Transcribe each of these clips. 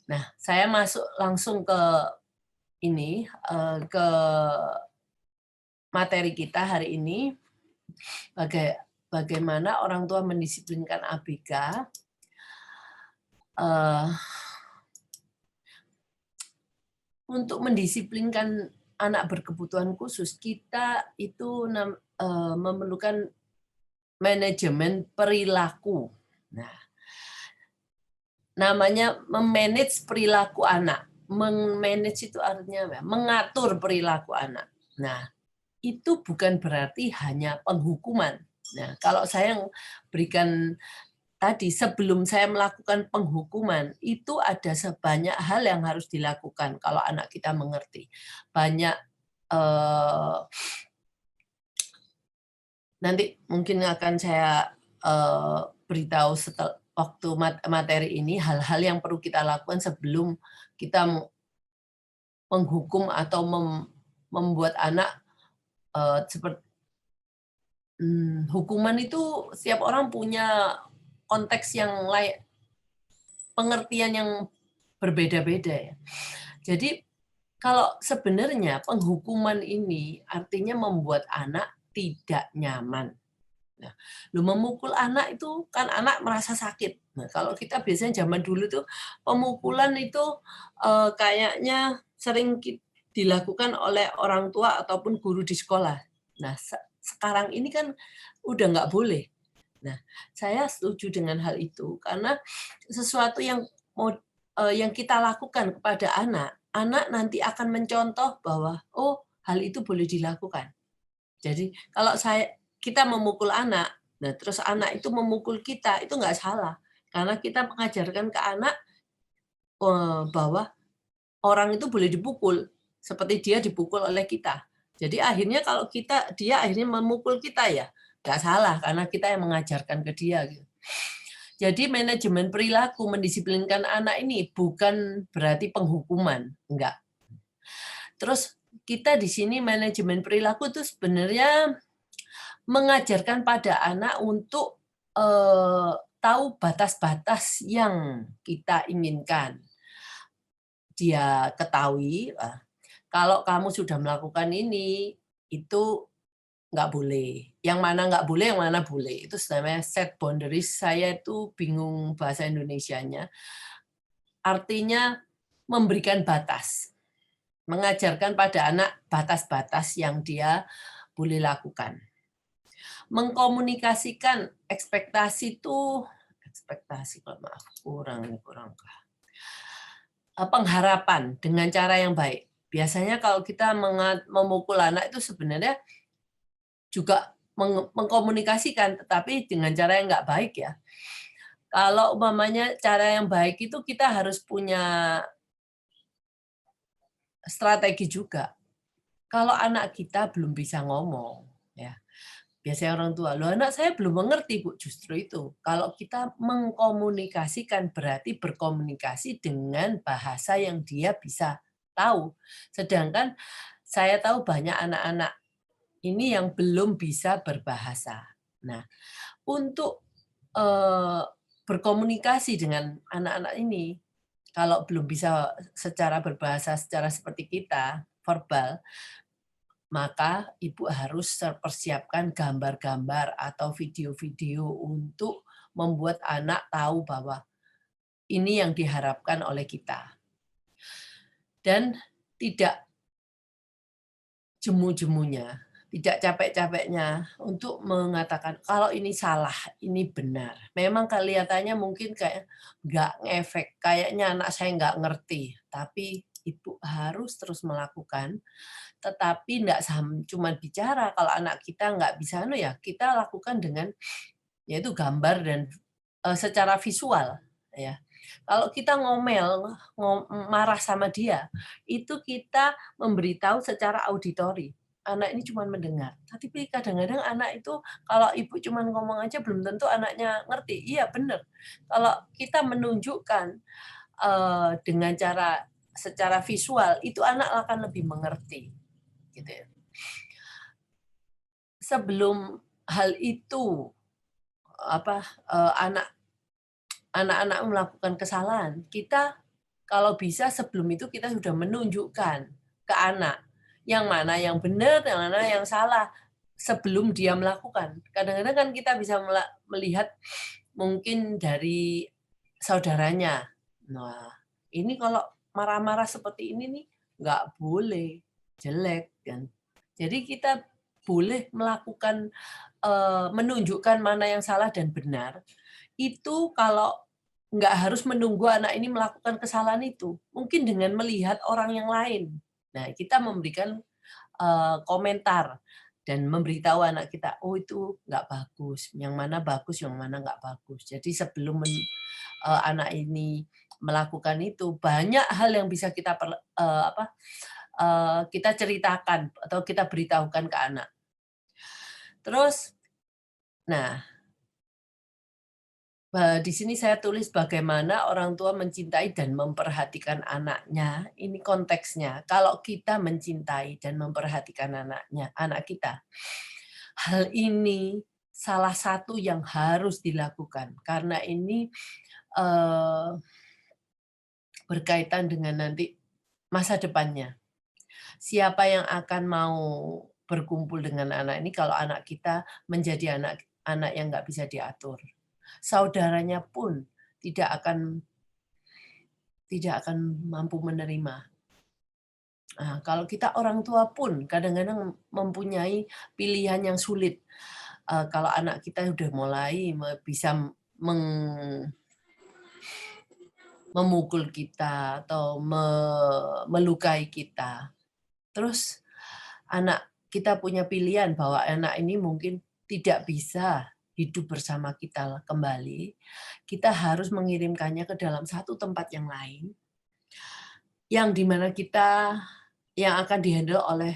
Nah, saya masuk langsung ke ini, ke materi kita hari ini, bagaimana orang tua mendisiplinkan ABK. Untuk mendisiplinkan anak berkebutuhan khusus, kita itu memerlukan manajemen perilaku. Nah, namanya memanage perilaku anak. Memanage itu artinya apa? Mengatur perilaku anak. Nah, itu bukan berarti hanya penghukuman. Nah, kalau saya berikan tadi, sebelum saya melakukan penghukuman, itu ada sebanyak hal yang harus dilakukan kalau anak kita mengerti. Banyak, nanti mungkin akan saya beritahu setelah waktu materi ini, hal-hal yang perlu kita lakukan sebelum kita menghukum atau membuat anak seperti hukuman itu. Setiap orang punya konteks yang lain, pengertian yang berbeda-beda ya. Jadi kalau sebenarnya penghukuman ini artinya membuat anak tidak nyaman. Nah, memukul anak itu kan anak merasa sakit. Nah, kalau kita biasanya zaman dulu tuh pemukulan itu kayaknya sering dilakukan oleh orang tua ataupun guru di sekolah. Nah, sekarang ini kan udah nggak boleh. Nah, saya setuju dengan hal itu karena sesuatu yang yang kita lakukan kepada anak, anak nanti akan mencontoh bahwa oh, hal itu boleh dilakukan. Jadi kalau kita memukul anak, nah terus anak itu memukul kita, itu nggak salah. Karena kita mengajarkan ke anak bahwa orang itu boleh dipukul, seperti dia dipukul oleh kita. Jadi akhirnya kalau dia akhirnya memukul kita ya, nggak salah karena kita yang mengajarkan ke dia. Gitu. Jadi manajemen perilaku mendisiplinkan anak ini bukan berarti penghukuman, enggak. Terus kita di sini manajemen perilaku itu sebenarnya mengajarkan pada anak untuk tahu batas-batas yang kita inginkan. Dia ketahui, kalau kamu sudah melakukan ini, itu nggak boleh. Yang mana nggak boleh, yang mana boleh. Itu namanya set boundaries. Saya itu bingung bahasa Indonesianya. Artinya memberikan batas. Mengajarkan pada anak batas-batas yang dia boleh lakukan. Mengkomunikasikan ekspektasi itu, maaf, kurang pengharapan dengan cara yang baik. Biasanya kalau kita memukul anak itu sebenarnya juga mengkomunikasikan, tetapi dengan cara yang nggak baik ya. Kalau umpamanya cara yang baik itu kita harus punya strategi juga. Kalau anak kita belum bisa ngomong, ya biasanya orang tua, loh anak saya belum mengerti Bu, justru itu. Kalau kita mengkomunikasikan berarti berkomunikasi dengan bahasa yang dia bisa tahu. Sedangkan saya tahu banyak anak-anak ini yang belum bisa berbahasa. Nah, untuk berkomunikasi dengan anak-anak ini, kalau belum bisa secara berbahasa, secara seperti kita, verbal, maka ibu harus persiapkan gambar-gambar atau video-video untuk membuat anak tahu bahwa ini yang diharapkan oleh kita. Dan tidak jemu-jemunya, tidak capek-capeknya untuk mengatakan kalau ini salah, ini benar. Memang kelihatannya mungkin kayak nggak ngefek, kayaknya anak saya nggak ngerti, tapi ibu harus terus melakukan. Tetapi nggak cuma bicara, kalau anak kita nggak bisa, ya kita lakukan dengan yaitu gambar dan secara visual. Ya. Kalau kita marah sama dia, itu kita memberitahu secara auditori. Anak ini cuma mendengar. Tapi kadang-kadang anak itu kalau ibu cuma ngomong aja belum tentu anaknya ngerti. Iya benar. Kalau kita menunjukkan dengan cara secara visual, itu anak akan lebih mengerti. Gitu ya. Sebelum hal itu anak-anak melakukan kesalahan, kita kalau bisa sebelum itu kita sudah menunjukkan ke anak yang mana yang benar, yang mana yang salah sebelum dia melakukan. Kadang-kadang kan kita bisa melihat mungkin dari saudaranya. Nah, ini kalau marah-marah seperti ini nih nggak boleh, jelek kan. Jadi kita boleh melakukan menunjukkan mana yang salah dan benar. Itu kalau nggak harus menunggu anak ini melakukan kesalahan itu. Mungkin dengan melihat orang yang lain. Nah, kita memberikan komentar dan memberitahu anak kita, oh itu nggak bagus, yang mana bagus, yang mana nggak bagus. Jadi sebelum anak ini melakukan itu, banyak hal yang bisa kita kita ceritakan atau kita beritahukan ke anak. Terus, nah di sini saya tulis bagaimana orang tua mencintai dan memperhatikan anaknya. Ini konteksnya. Kalau kita mencintai dan memperhatikan anaknya, anak kita, hal ini salah satu yang harus dilakukan karena ini berkaitan dengan nanti masa depannya. Siapa yang akan mau berkumpul dengan anak ini kalau anak kita menjadi anak yang nggak bisa diatur. Saudaranya pun tidak akan mampu menerima. Nah, kalau kita orang tua pun kadang-kadang mempunyai pilihan yang sulit. Kalau anak kita sudah mulai bisa memukul kita atau melukai kita, terus anak kita punya pilihan bahwa anak ini mungkin tidak bisa hidup bersama kita kembali, kita harus mengirimkannya ke dalam satu tempat yang lain, yang dimana kita yang akan dihandle oleh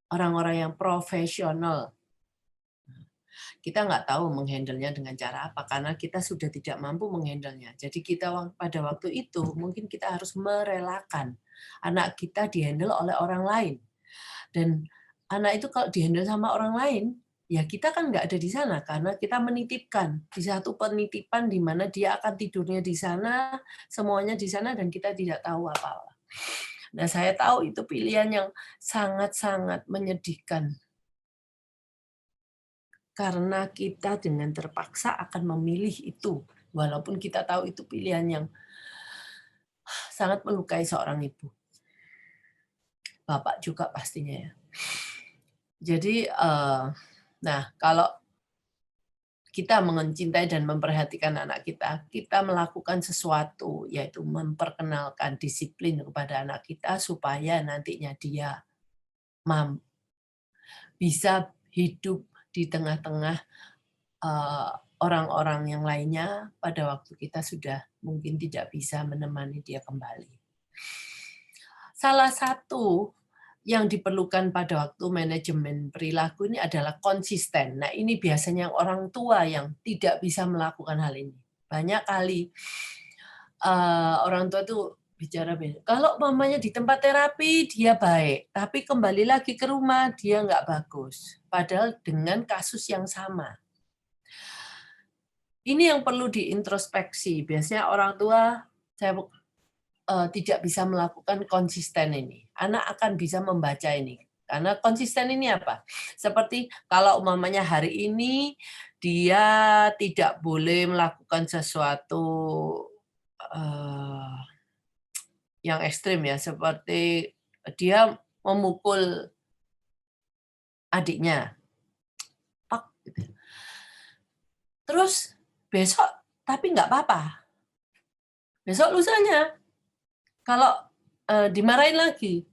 orang-orang yang profesional. Kita nggak tahu menghandlenya dengan cara apa, karena kita sudah tidak mampu menghandlenya. Jadi kita pada waktu itu mungkin kita harus merelakan anak kita dihandle oleh orang lain. Dan anak itu kalau dihandle sama orang lain, ya kita kan nggak ada di sana karena kita menitipkan di satu penitipan di mana dia akan tidurnya di sana, semuanya di sana dan kita tidak tahu apa-apa. Nah, saya tahu itu pilihan yang sangat-sangat menyedihkan. Karena kita dengan terpaksa akan memilih itu, walaupun kita tahu itu pilihan yang sangat melukai seorang ibu. Bapak juga pastinya ya. Jadi, nah kalau kita mencintai dan memperhatikan anak kita, kita melakukan sesuatu, yaitu memperkenalkan disiplin kepada anak kita supaya nantinya dia bisa hidup di tengah-tengah orang-orang yang lainnya pada waktu kita sudah mungkin tidak bisa menemani dia kembali. Salah satu yang diperlukan pada waktu manajemen perilaku ini adalah konsisten. Nah, ini biasanya orang tua yang tidak bisa melakukan hal ini. Banyak kali orang tua itu bicara, kalau mamanya di tempat terapi dia baik, tapi kembali lagi ke rumah dia nggak bagus. Padahal dengan kasus yang sama. Ini yang perlu diintrospeksi. Biasanya orang tua saya tidak bisa melakukan konsisten ini. Anak akan bisa membaca ini. Karena konsisten ini apa? Seperti kalau umpamanya hari ini dia tidak boleh melakukan sesuatu yang ekstrim ya, seperti dia memukul adiknya. Gitu. Terus besok tapi nggak apa-apa. Besok lusanya kalau dimarahin lagi.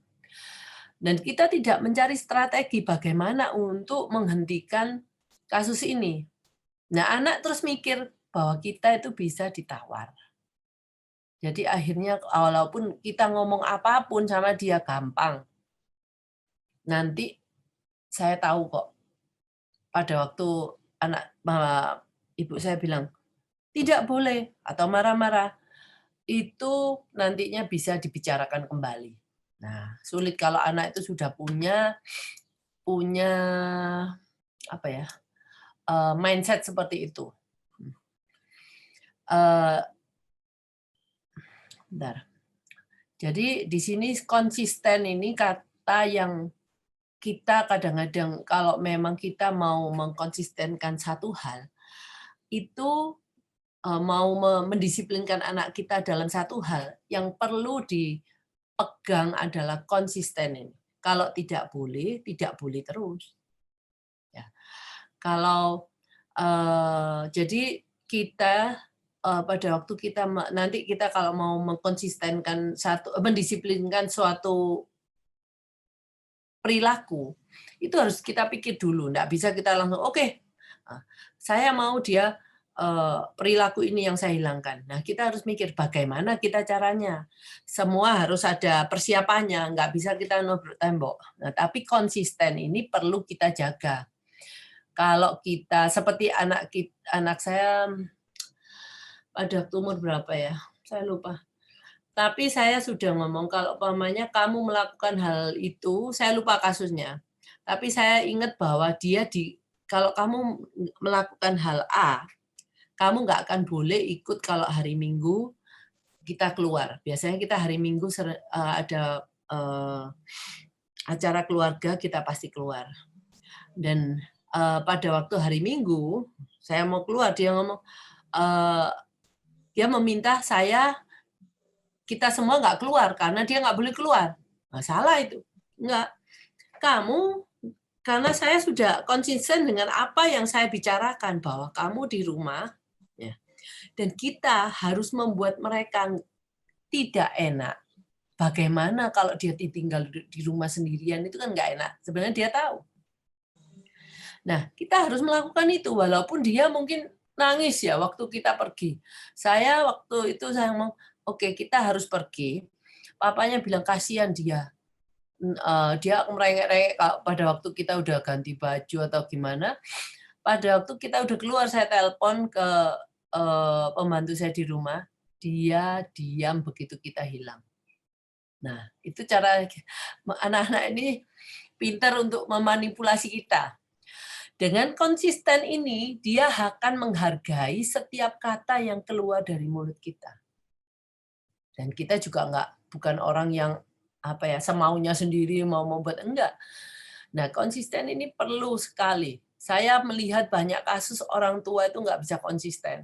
Dan kita tidak mencari strategi bagaimana untuk menghentikan kasus ini. Nah, anak terus mikir bahwa kita itu bisa ditawar. Jadi akhirnya walaupun kita ngomong apapun sama dia gampang. Nanti saya tahu kok pada waktu ibu saya bilang, tidak boleh atau marah-marah, itu nantinya bisa dibicarakan kembali. Nah, sulit kalau anak itu sudah punya apa ya, mindset seperti itu. Bentar. Jadi di sini konsisten ini kata yang kita kadang-kadang kalau memang kita mau mengkonsistenkan satu hal, itu mau mendisiplinkan anak kita dalam satu hal, yang perlu dipegang adalah konsisten ini. Kalau tidak boleh terus. Ya. Kalau jadi kita pada waktu kita nanti kita kalau mau mengkonsistenkan mendisiplinkan suatu perilaku, itu harus kita pikir dulu. Nggak bisa kita langsung, oke, saya mau dia perilaku ini yang saya hilangkan. Nah, kita harus mikir bagaimana kita caranya. Semua harus ada persiapannya, nggak bisa kita nobrak tembok. Nah, tapi konsisten ini perlu kita jaga. Kalau kita seperti anak saya pada waktu umur berapa ya? Saya lupa. Tapi saya sudah ngomong kalau umpamanya kamu melakukan hal itu, saya lupa kasusnya. Tapi saya ingat bahwa kalau kamu melakukan hal A, kamu nggak akan boleh ikut kalau hari Minggu kita keluar. Biasanya kita hari Minggu ada acara keluarga, kita pasti keluar. Dan pada waktu hari Minggu, saya mau keluar, dia ngomong, dia meminta kita semua nggak keluar karena dia nggak boleh keluar. Nah, salah itu. Nggak. Karena saya sudah konsisten dengan apa yang saya bicarakan, bahwa kamu di rumah, ya, dan kita harus membuat mereka tidak enak. Bagaimana kalau dia tinggal di rumah sendirian, itu kan nggak enak. Sebenarnya dia tahu. Nah, kita harus melakukan itu, walaupun dia mungkin nangis ya waktu kita pergi. Saya waktu itu saya ngomong, oke, kita harus pergi. Papanya bilang, kasihan dia. Dia merengek-rengek pada waktu kita udah ganti baju atau gimana. Pada waktu kita udah keluar, saya telepon ke pembantu saya di rumah. Dia diam begitu kita hilang. Nah, itu cara anak-anak ini pintar untuk memanipulasi kita. Dengan konsisten ini, dia akan menghargai setiap kata yang keluar dari mulut kita. Dan kita juga bukan orang yang semaunya sendiri mau membuat, enggak. Nah, konsisten ini perlu sekali. Saya melihat banyak kasus orang tua itu nggak bisa konsisten.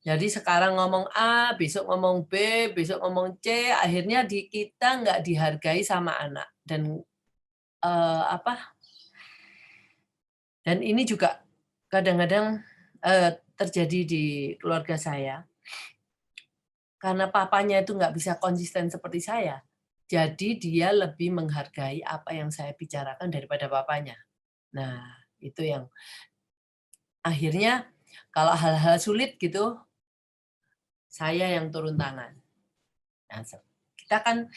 Jadi sekarang ngomong A, besok ngomong B, besok ngomong C, akhirnya kita nggak dihargai sama anak. Dan dan ini juga kadang-kadang terjadi di keluarga saya. Karena papanya itu nggak bisa konsisten seperti saya, jadi dia lebih menghargai apa yang saya bicarakan daripada papanya. Nah, itu yang akhirnya kalau hal-hal sulit gitu, saya yang turun tangan. Nah, kita kan,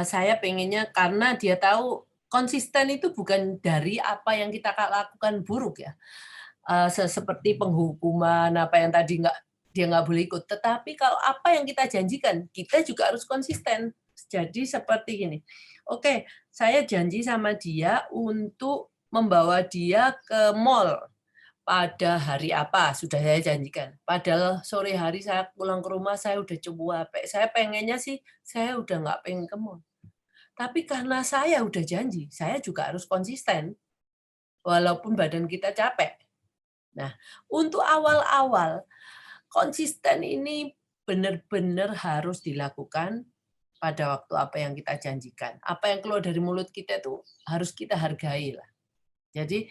saya pengennya karena dia tahu konsisten itu bukan dari apa yang kita lakukan buruk ya, seperti penghukuman apa yang tadi dia nggak boleh ikut. Tetapi kalau apa yang kita janjikan, kita juga harus konsisten. Jadi seperti ini, oke, saya janji sama dia untuk membawa dia ke mall pada hari apa, sudah saya janjikan. Padahal sore hari saya pulang ke rumah, saya udah capek. Saya pengennya sih, saya udah nggak pengen ke mall. Tapi karena saya udah janji, saya juga harus konsisten. Walaupun badan kita capek. Nah, untuk awal-awal, konsisten ini benar-benar harus dilakukan pada waktu apa yang kita janjikan. Apa yang keluar dari mulut kita itu harus kita hargai lah. Jadi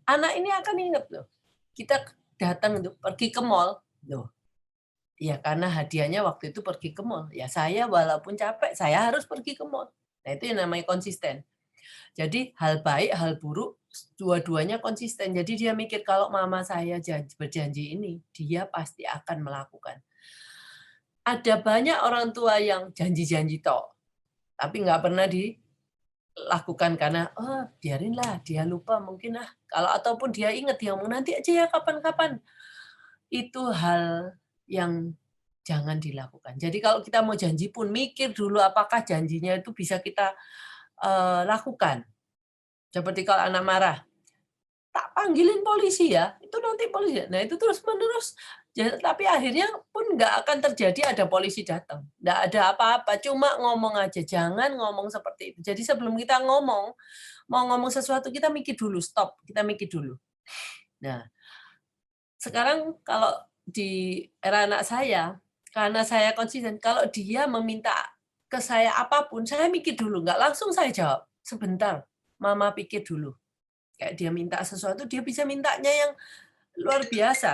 anak ini akan ingat loh, kita datang untuk pergi ke mall, loh. Ya karena hadiahnya waktu itu pergi ke mall. Ya saya walaupun capek, saya harus pergi ke mall. Nah itu yang namanya konsisten. Jadi hal baik, hal buruk, dua-duanya konsisten. Jadi dia mikir kalau mama saya berjanji ini, dia pasti akan melakukan. Ada banyak orang tua yang janji-janji tok, tapi nggak pernah dilakukan karena biarinlah dia lupa mungkin kalau ataupun dia ingat dia ngomong nanti aja ya kapan-kapan. Itu hal yang jangan dilakukan. Jadi kalau kita mau janji pun mikir dulu apakah janjinya itu bisa kita lakukan. Seperti kalau anak marah, tak panggilin polisi ya, itu nanti polisi. Nah itu terus-menerus, tapi akhirnya pun nggak akan terjadi ada polisi datang. Nggak ada apa-apa, cuma ngomong aja. Jangan ngomong seperti itu. Jadi sebelum kita ngomong, mau ngomong sesuatu, kita mikir dulu, stop. Kita mikir dulu. Nah, sekarang kalau di era anak saya, karena saya konsisten, kalau dia meminta ke saya apapun, saya mikir dulu. Nggak langsung saya jawab. Sebentar, Mama pikir dulu. Kayak dia minta sesuatu, dia bisa mintanya yang luar biasa.